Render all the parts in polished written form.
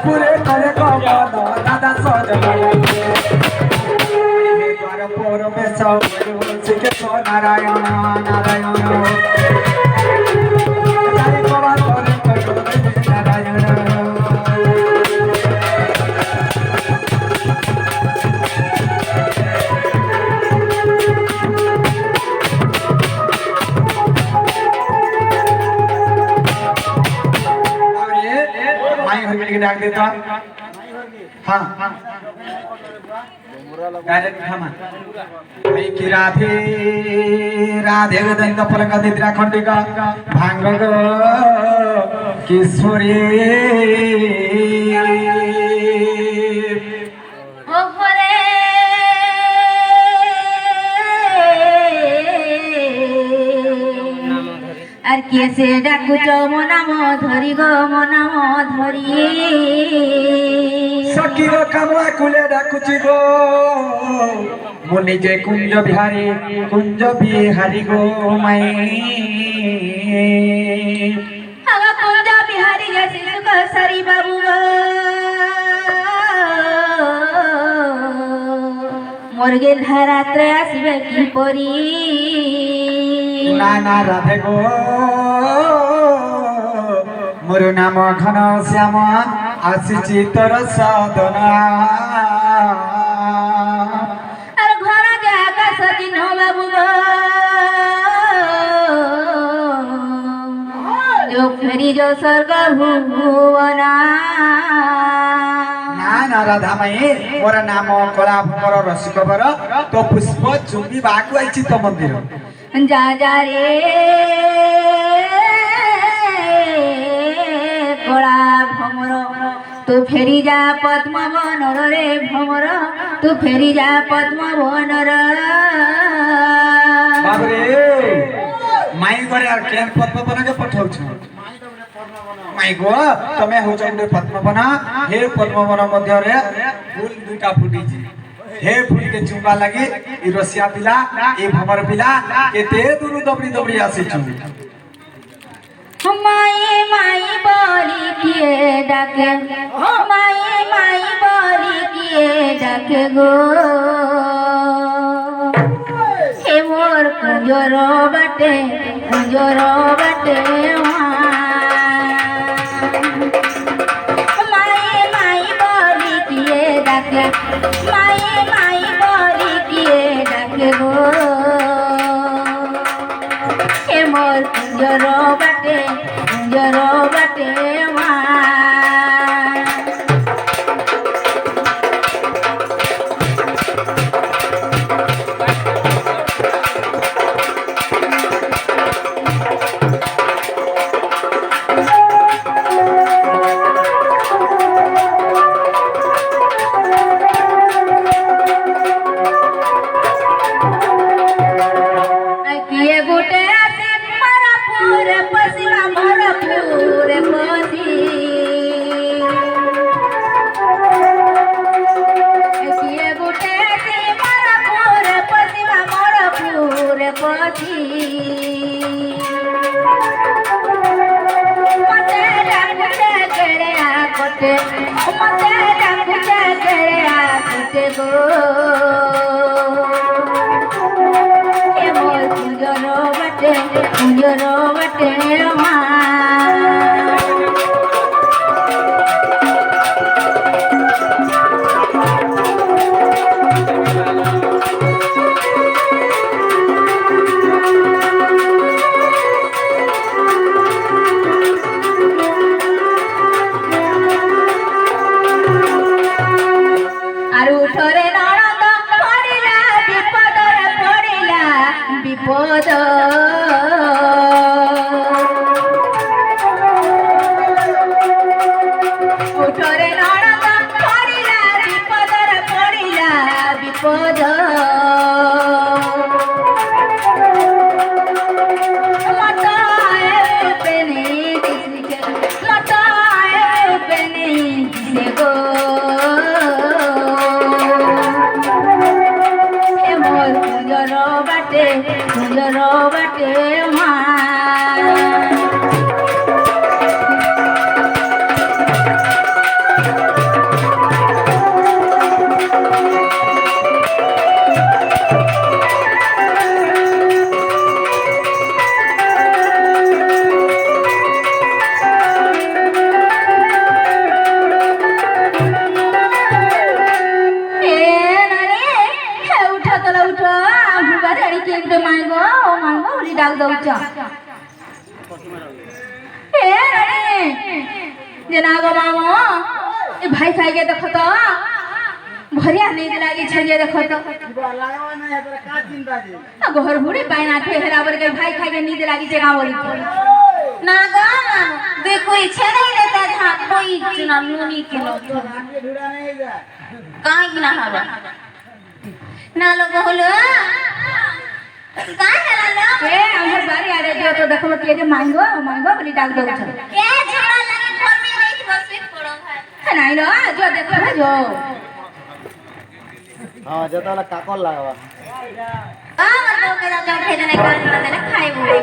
पुरे करे दादा नारायण नारायण डाक देता हाँ डायरेक्ट हाँ भाई की राधे राधे गदंत परंग दिद्रा खंडिका भांग किशोरी আর কে সে ডাকুচ মো নাম ধরি গো মো নাম ধরি সখী গো কামলা কুলে ডাকুচি গো মো নিজে কুঞ্জ বিহারি গো মাই আগা কুঞ্জ বিহারি গেছি সুখ সারি বাবু গো মোর গেল রাত্রে আসবে কি পরি না না রাধে গো মোর নাম ঘন শ্যাম আসিছি তোর সাধনা আর ঘর জায়গা সচিন বাবু গো जो फेरी जो स्वर्ग भुवना ना ना राधा माई मोर नाम कला भमर रसिक बर तो पुष्प चुंबी बाकु आइछि तो मंदिर जा जा रे कला भमर तू फेरी जा पद्म बनर रे भमर तू फेरी जा पद्म बनर बाबरे माई करे यार केन पद्म बना के पठाउ छ माई गो तमे हो चंदे पद्म बना हे पद्म बना मध्य रे फूल दुटा फुटी छी हे फूल के चुंबा लगे ई रसिया पिला ई भमर पिला केते दूर दबड़ी दबड़ी आसी छु माई माई बोली किए डाके माई माई बोली किए डाके गो हे मोर कुंजर बाटे माई माई बोली किए डाके माई माई बोली किए डाके गो हे मोर कुंजर बाटे ଦଉଛ ଏ ଜନାବ ମାମ ଏ ଭାଇ ଖାଇକେ ଦେଖ ତ ଭରିଆ ନିଦ ଲାଗିছে ଯେ ଦେଖ ତ ଘର ବୁড়ি বাইনা ঠেহরা বলে के भाई खाइके नींद লাগিছে का बोली ना गा देखो इच्छा नहीं देता था कोई चुना नूनी के लोग काहे ना हवा ना लोग होलो काहे ना लोग ए हमर बारी आरे जो तो देखो के जे मांगो मांगो बोली डाक दो छ के झगड़ा लगे घर में रही बस पड़ो है नहीं ना जो देखो ना जो हां जता ला काकल लागवा आ तो मेरा जो थे ने कर ने खाई बोले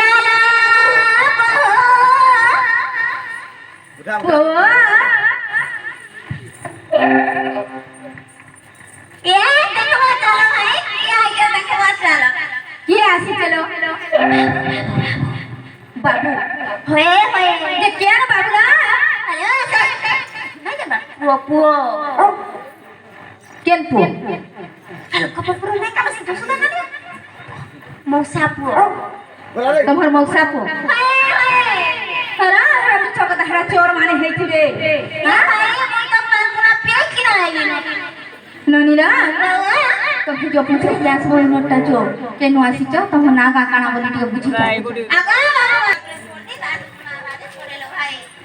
ला ला उठा ओ ये देखो चलो भाई ये देखो चलो ये आसी चलो बाबू होए होए ये क्या ना बाबू ना हेलो नहीं जा पु केन पु कपपुर नहीं का बस दोसो ना मौसा पु बोला रे तमहर मौसा पु अरे हम चौक दहरा चोर माने हेथिबे हां भाई मन तो पांचना पे कि ना आइले ननीरा तो जो पूछे क्लास बोल नोटा जो के नो आसी छ तो ना का काना बोली के बुझी आगा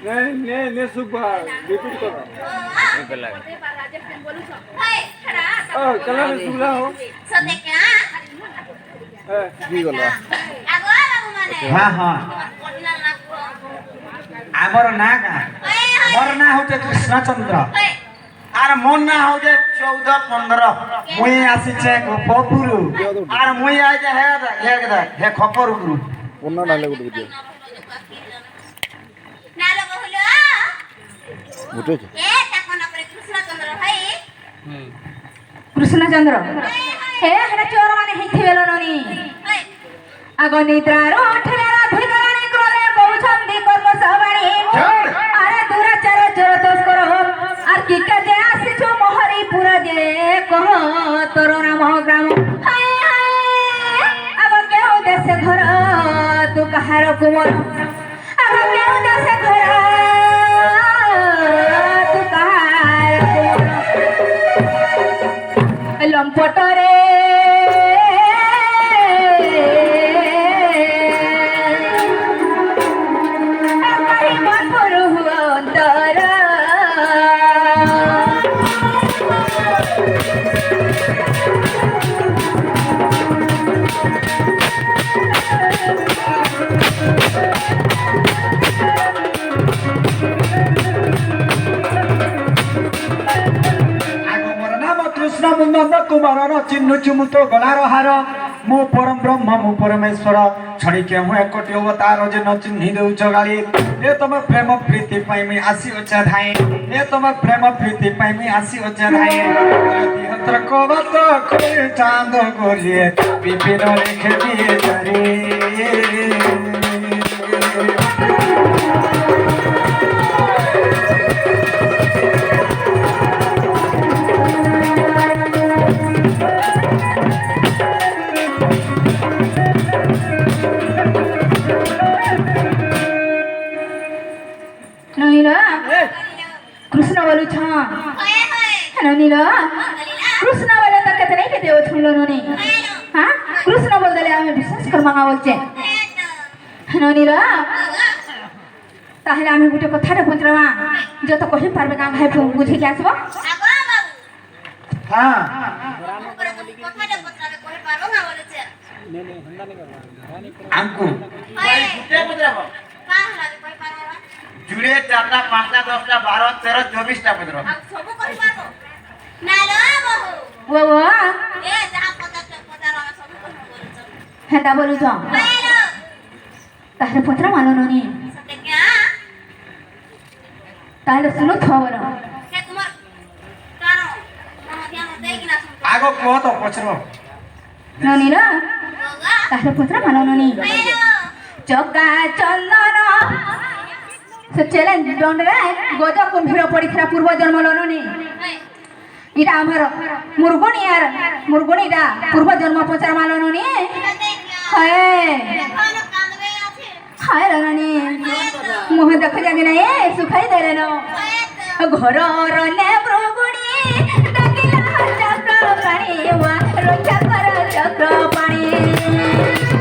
ने सुबह रिपीट कर ओ चला रे सुला हो सते क्या की गला आगो बाबू माने हाँ हाँ आमर ना का मोर ना होते कृष्णचंद्र आर मोर ना होते 14-15 मुई आसी छे गोपुरु आर मुई आ जे हे खपरु ओन्ना डाले गुड वीडियो ना लोग होलो उठे ए ताको ना करे कृष्णचंद्र भाई कृष्णचंद्र हे हरा चोर माने हेथिबेलो ननी आगो निद्रारो उठले राधे गराने क्रोधे बहुछंदी कर्म सवाणी अरे दुराचार चोर तस्कर आर की का जे आसी छो मोहरी पुरा जे कह तोर नाम ग्राम हाय हाय आगो केउ देशे घर तू कहार कुमर आगो केउ देशे घर तू कहार कुमर लंपटरे कृष्ण मुंदन कुमार चिन्ह चुमुत गलार हार मो परम ब्रह्म मो परमेश्वर छड़ी के हूँ एकटी अवतार जे न चिन्हि देउ जगाली ए तुम प्रेम प्रीति पाई मी आसी ओचा धाई ए तुम प्रेम प्रीति पाई मी आसी ओचा धाई हत्र कोवत कोई चांद गोरिए विपिन लिखे दिए जरी कृष्ण बोलू छ ननील कृष्ण बोले तो कते नहीं देव छुलो ननी हां कृष्ण बोल देले हमें विश्वास कर मांगा बोलचे ननील ताहले हमें गुटे कथाटे पचरवा जो तो कहि पारबे का भाई बुझे के आसबो हां आंकु भाई गुटे पचराबो जुड़े 4टा 5टा 10टा 12 13 24टा पचरो सब कहि पारबो ना लो बहु वो ए जा पचार सब कहि बोलछ हेता बोलू छ ताहले पचरा मानो ननी सते क्या ताहले सुनो खबर के तुमर तारो ध्यान दे कि ना सुन आगो को तो पचरो ननी रा ताहले पचरा मानो ननी चका चंदन से चैलेंज डोंडरे गोजा कुंभीर पड़ीथरा पूर्व जन्म लननी इटा हमर मुरगुणी यार मुरगुणीटा पूर्व जन्म पचर मालननी हाय हाय रानी मुह देख जागे नहीं सुखाई देले न घर रने ब्रुगुड़ी डाकिला चक्र पाणी वा रक्षा कर चक्र पाणी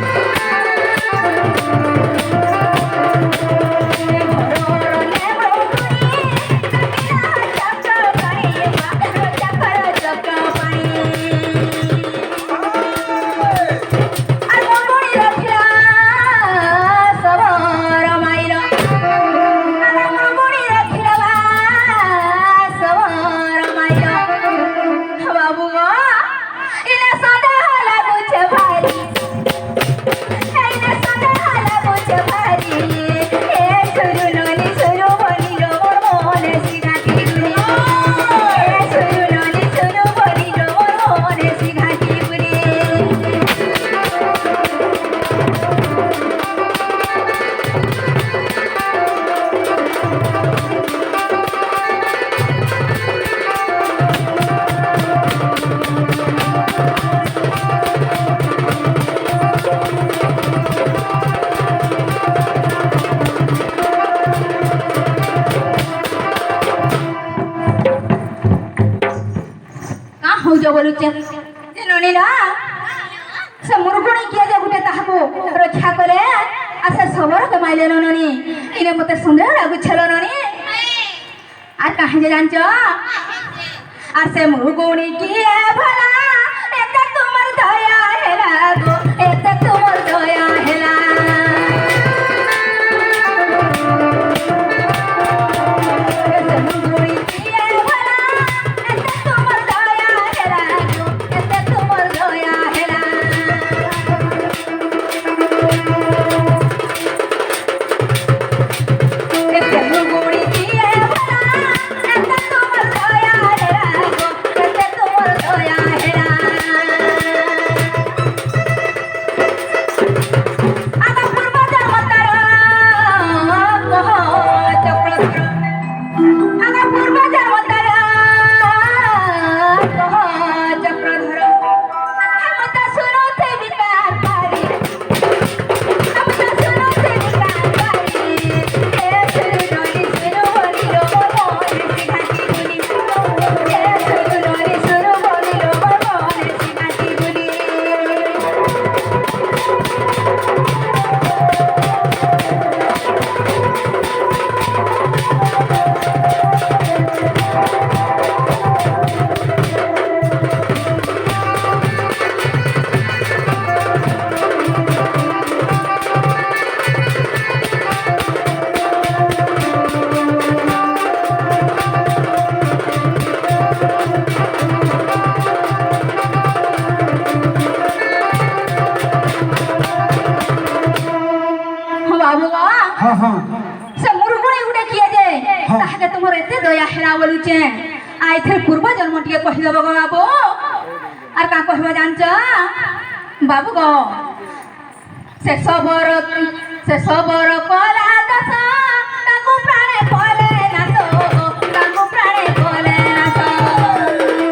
बोलुचे ननी ना से मुरगुणी किए जे गुटे ताहाको रक्षा करे आ से सबर कमाइले ननी इने मते सुंदर लागु छलो ननी आ काहे जे जानचो आ से मुरगुणी किए भला एते तुमर दया हेला गो एते तुमर दया हेला हाँ हाँ से मुरगुणी गुटे किए जे ताहाके तुमर एते दया हेला बोलुचे आइ थे पूर्व जन्म टिके कहि देबो गो बाबू आर का कहबा जानच बाबू गो से सबर कला दस ताकू प्राणे कोले नासो ताकू प्राणे कोले नासो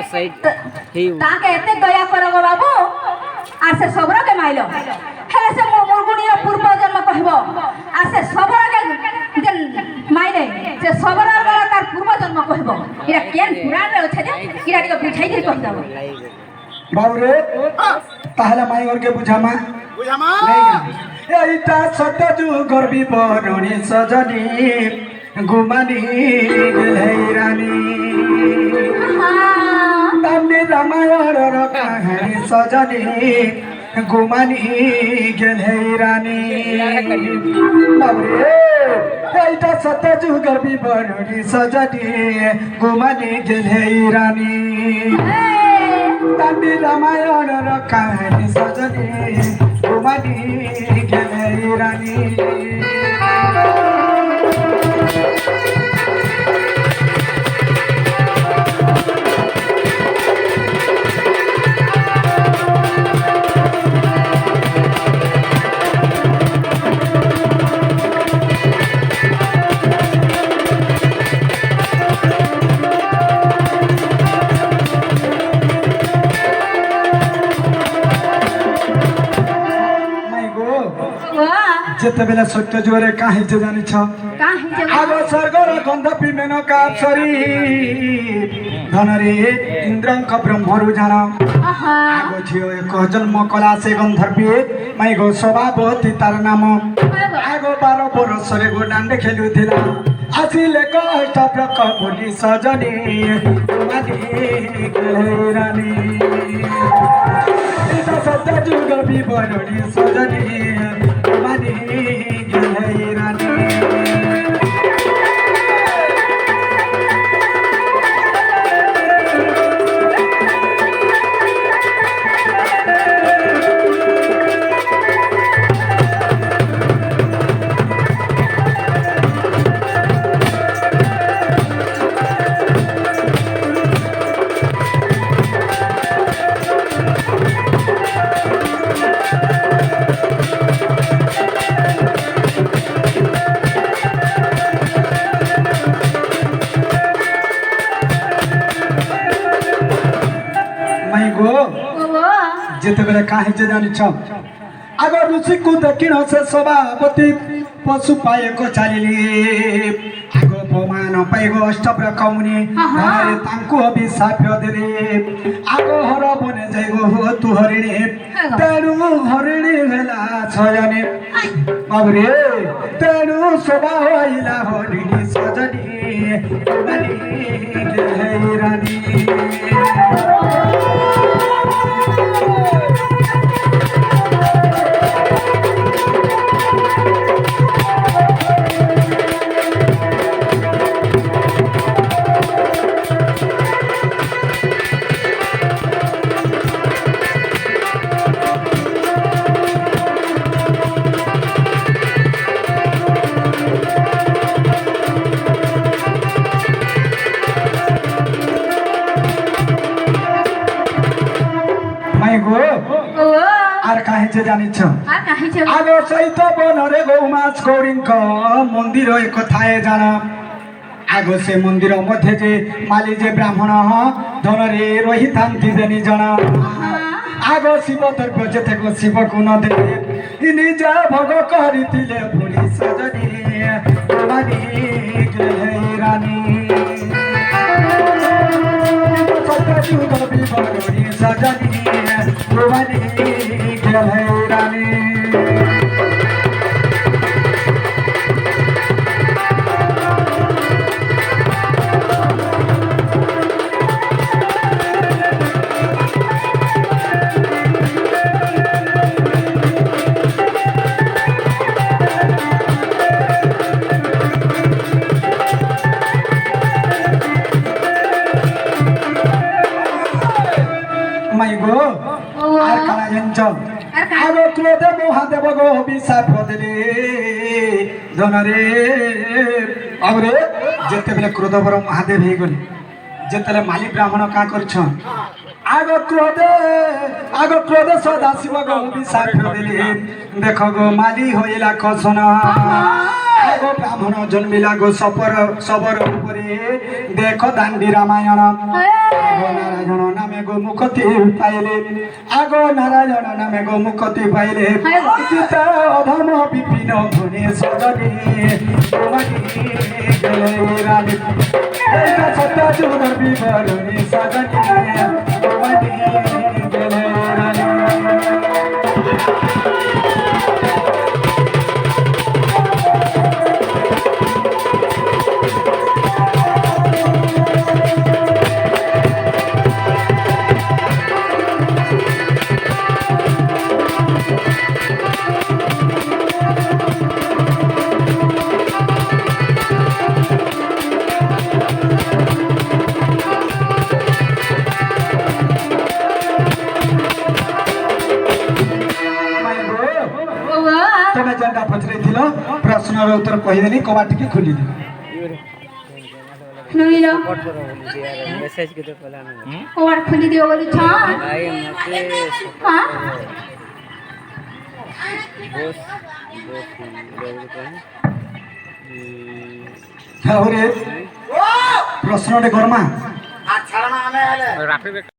ताके एते दया करो गो बाबू आर से सबरो के माइलो हेले से मुरगुनी पूर्व जन्म कहबो आर से सबरो के जन माइले से सबरो वाला तार पूर्व जन्म कहबो इरा केन पुराण रे छै जे इरा के बुझाई के कह दबो बाबू रे ताहला माई और के बुझामा नहीं एटा सत्य जु गर्भी बरणी सजनी गुमानी गहरानी तामने रामायण र कहानी सजनी गुमानी गहरानी बाबू रे एटा सत्य जु गर्भी बरणी सजनी गुमानी गहरानी तामने रामायण र कहानी सजनी गुमानी गहरानी जेते बेला सत्य जोरे काहे जे जानि छ आगो स्वर्गर गंध पिमेन कापसरी धनरे इंद्रंक ब्रह्मरु जान आगो छियो एक जन्म कला से गंधर्पी माई गो सभापति तार नाम आगो 12 बरस रे गो डांडे खेलु थिला आसिले कष्ट प्रक बोली सजनी मादी गहरानी इता सत्य जुग बिबरणी सजनी मादी गहरानी जेते बेला काहे जे जानि छ आगो ऋषि को दक्षिण से सभापति पशु पाए को चालिली आगो बमान पाएगो अष्टप्र कमुनि हरे तांको अभिशाप देले आगो हर बने जाइगो हो तु हरिणी तेनु हरिणी भेला छयने बाबरे तेनु सभा होइला हरिणी सजनी बनी गहरानी আর কাহিছে জানিছ আর কাহিছে আগে চৈত বনরে গৌমাছ গৌরীঙ্ক মন্দির কথায় জান আগে সে মন্দির মধ্যে যে মালি যে ব্রাহ্মণ ধনরে রহিথান্তি দেনি জন আগ শিব দ্রব্য যেতে গো শিব গুণ দেবে নিজ ভোগ করিলে ভুলি সজনী রানী রানী सजनी भुवनी गहरानी आगो क्रोध महादेव गो अभिशाप देले धनरे अबरे जेते बेले क्रोध बर महादेव हे गले जेते माली ब्राह्मण का करछ आगो क्रोध सदा शिव गो अभिशाप देले देखो गो माली होइला खसना गो ब्राह्मण जन्मिला गो सबर उपरे देख दांडी रामायण आगो नारायण नामे गो मुक्ति पाइले आगो नारायण नामे गो मुक्ति पाइले चित अधम विपिन धुने सजनी तुमनी गले रानी सत्य जुग विवरणी सजनी तुमनी गले रानी तमे जेनटा पचरैथिलो प्रश्नर उत्तर कहिदेनी कबाट के खोली दे नुइलो मेसेज के तो पला नहीं और खुली दियो बोली छ भाई मते हां बोस बोस रे प्रश्न रे गरमा আর ছাড়া না আমি হলে